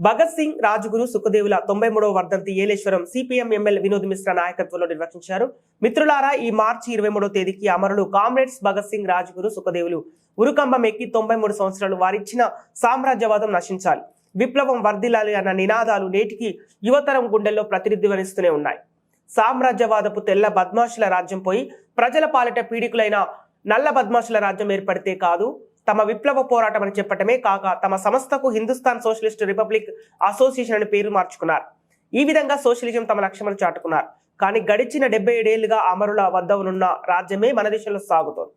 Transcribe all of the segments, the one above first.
భగత్ సింగ్, రాజ్గురు, సుఖదేవుల 93వ వర్ధంతి Yeleswaram CPM MLA Vinod Mishra నాయకత్వంలో నిర్వహించారు. మిత్రులారా, ఈ మార్చి 23వ తేదీకి అమరులు కామ్రేడ్స్ భగత్ సింగ్, రాజ్గురు, సుఖదేవులు ఉరుకంబం ఎక్కి 93 సంవత్సరాలు వారిచ్చిన సామ్రాజ్యవాదం నశించాలి, విప్లవం వర్ధిల్లాలి అన్న నినాదాలు నేటికి యువతరం గుండెల్లో ప్రతిధ్వనిస్తూనే ఉన్నాయి. సామ్రాజ్యవాదపు తెల్ల బద్మాషుల రాజ్యం పోయి ప్రజల పాలిట పీడికులైన నల్ల బద్మాషుల రాజ్యం ఏర్పడితే కాదు, తమ విప్లవ పోరాటం అని చెప్పటమే కాక తమ సంస్థకు హిందుస్థాన్ సోషలిస్ట్ రిపబ్లిక్ అసోసియేషన్ అని పేరు మార్చుకున్నారు. ఈ విధంగా సోషలిజం తమ లక్ష్యమని చాటుకున్నారు. కానీ గడిచిన 77 ఏళ్లుగా అమరుల వద్ద ఉన్న రాజ్యమే మన దేశంలో సాగుతోంది.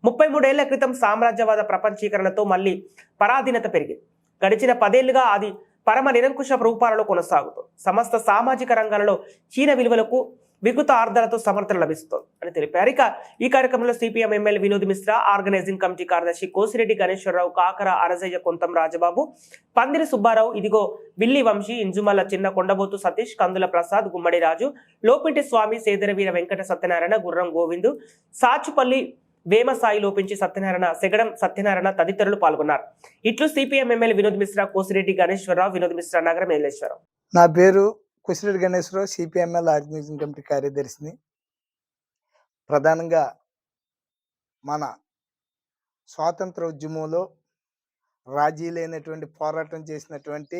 33 ఏళ్ల క్రితం సామ్రాజ్యవాద ప్రపంచీకరణతో మళ్ళీ పరాధీనత పెరిగింది. గడిచిన 10 ఏళ్లుగా అది పరమ నిరంకుశ రూపాలలో కొనసాగుతుంది. సమస్త సామాజిక రంగాలలో చీన విలువలకు వికృత ఆర్ధనతో సమర్థన లభిస్తుంది అని తెలిపారు. ఇక ఈ కార్యక్రమంలో CPM MLA Vinod Mishra, organizing committee కార్యదర్శి కోసిరెడ్డి గణేశ్వరరావు, కాకర అరజయ్య, కొంతం రాజబాబు, పందిరి సుబ్బారావు, ఇదిగో విల్లి వంశీ, ఇంజుమల్ల చిన్న, కొండబోతు సతీష్, కందుల ప్రసాద్, గుమ్మడి రాజు, లోపింటి స్వామి, సేదరవీర వెంకట సత్యనారాయణ, గుర్రం గోవిందు, సాచుపల్లి వేమసాయి, లోపించి సత్యనారాయణ, సెగడం సత్యనారాయణ తదితరులు పాల్గొన్నారు. ఇట్లు సిపిఎం ఎమ్మెల్యే వినోద్ మిశ్రా, కోసిరెడ్డి గణేశ్వరరావు, వినోద్ మిశ్రా, నగరం ఏలేశ్వరం. నా పేరు Kosireddy Ganeswara Rao, CPML organising committee కార్యదర్శిని. ప్రధానంగా మన స్వాతంత్ర ఉద్యమంలో రాజీ లేనటువంటి పోరాటం చేసినటువంటి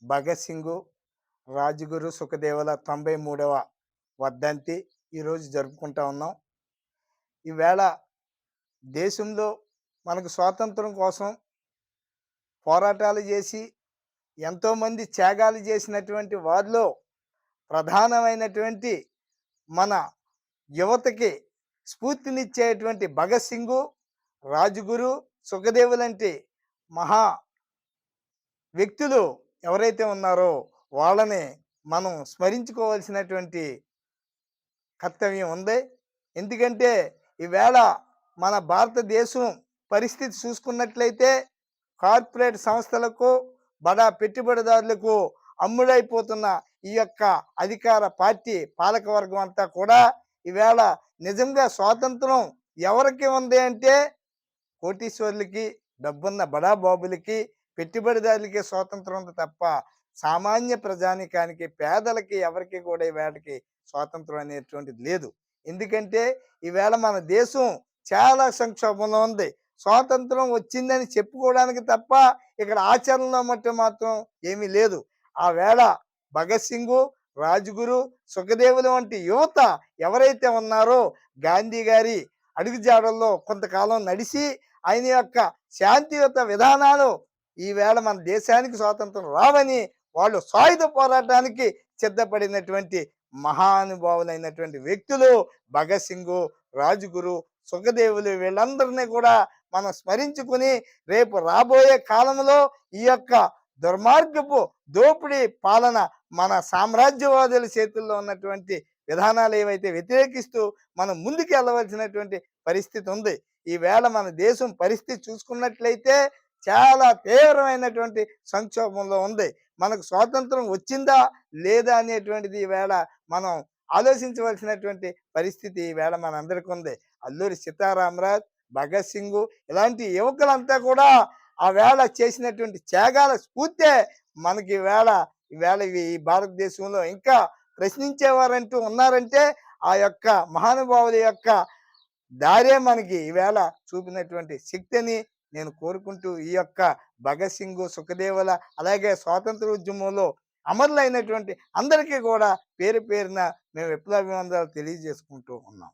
భగత్ సింగ్, రాజ్గురు, సుఖదేవుల 93వ వర్ధంతి ఈరోజు జరుపుకుంటా ఉన్నాం. ఈవేళ దేశంలో మనకు స్వాతంత్రం కోసం పోరాటాలు చేసి ఎంతోమంది త్యాగాలు చేసినటువంటి వారిలో ప్రధానమైనటువంటి మన యువతకి స్ఫూర్తినిచ్చేటువంటి భగత్ సింగ్, రాజ్గురు, సుఖదేవులంటి మహా వ్యక్తులు ఎవరైతే ఉన్నారో వాళ్ళని మనం స్మరించుకోవాల్సినటువంటి కర్తవ్యం ఉంది. ఎందుకంటే ఈవేళ మన భారతదేశం పరిస్థితి చూసుకున్నట్లయితే కార్పొరేట్ సంస్థలకు, బడా పెట్టుబడిదారులకు అమ్ముడైపోతున్న ఈ యొక్క అధికార పార్టీ పాలకవర్గం అంతా కూడా ఈవేళ నిజంగా స్వాతంత్రం ఎవరికి ఉంది అంటే కోటీశ్వరులకి, డబ్బున్న బడా బాబులకి, పెట్టుబడిదారులకి స్వాతంత్రం ఉంది తప్ప సామాన్య ప్రజానికానికి, పేదలకి ఎవరికి కూడా ఈవేళకి స్వాతంత్రం అనేటువంటిది లేదు. ఎందుకంటే ఈవేళ మన దేశం చాలా సంక్షోభంలో ఉంది. స్వాతంత్రం వచ్చిందని చెప్పుకోవడానికి తప్ప ఇక్కడ ఆచరణలో మట్టు మాత్రం ఏమీ లేదు. ఆ వేళ భగత్ సింగ్, రాజ్గురు, సుఖదేవులు వంటి యువత ఎవరైతే ఉన్నారో గాంధీ గారి అడుగుజాడల్లో కొంతకాలం నడిచి ఆయన యొక్క శాంతియుత విధానాలు ఈవేళ మన దేశానికి స్వాతంత్రం రావని వాళ్ళు సాయుధ పోరాటానికి సిద్ధపడినటువంటి మహానుభావులైనటువంటి వ్యక్తులు భగత్ సింగ్, రాజ్గురు, సుఖదేవులు. వీళ్ళందరినీ కూడా మనం స్మరించుకుని రేపు రాబోయే కాలంలో ఈ యొక్క దుర్మార్గపు దోపిడీ పాలన, మన సామ్రాజ్యవాదుల చేతుల్లో ఉన్నటువంటి విధానాలు ఏవైతే వ్యతిరేకిస్తూ మనం ముందుకు వెళ్ళవలసినటువంటి పరిస్థితి ఉంది. ఈవేళ మన దేశం పరిస్థితి చూసుకున్నట్లయితే చాలా తీవ్రమైనటువంటి సంక్షోభంలో ఉంది. మనకు స్వాతంత్రం వచ్చిందా లేదా అనేటువంటిది ఈవేళ మనం ఆలోచించవలసినటువంటి పరిస్థితి ఈవేళ మనందరికీ ఉంది. అల్లూరి సీతారామరాజు, భగత్ సింగ్ ఇలాంటి యువకులంతా కూడా ఆ వేళ చేసినటువంటి త్యాగాల స్ఫూర్తే మనకి ఈవేళ ఈ భారతదేశంలో ఇంకా ప్రశ్నించేవారంటూ ఉన్నారంటే ఆ యొక్క మహానుభావుల యొక్క దారే మనకి ఈవేళ చూపినటువంటి శక్తిని నేను కోరుకుంటూ ఈ యొక్క భగత్ సింగ్, సుఖదేవుల అలాగే స్వాతంత్ర ఉద్యమంలో అమరులైనటువంటి అందరికీ కూడా పేరు పేరున మేము విప్లవాభివందనాలు తెలియజేసుకుంటూ ఉన్నాం.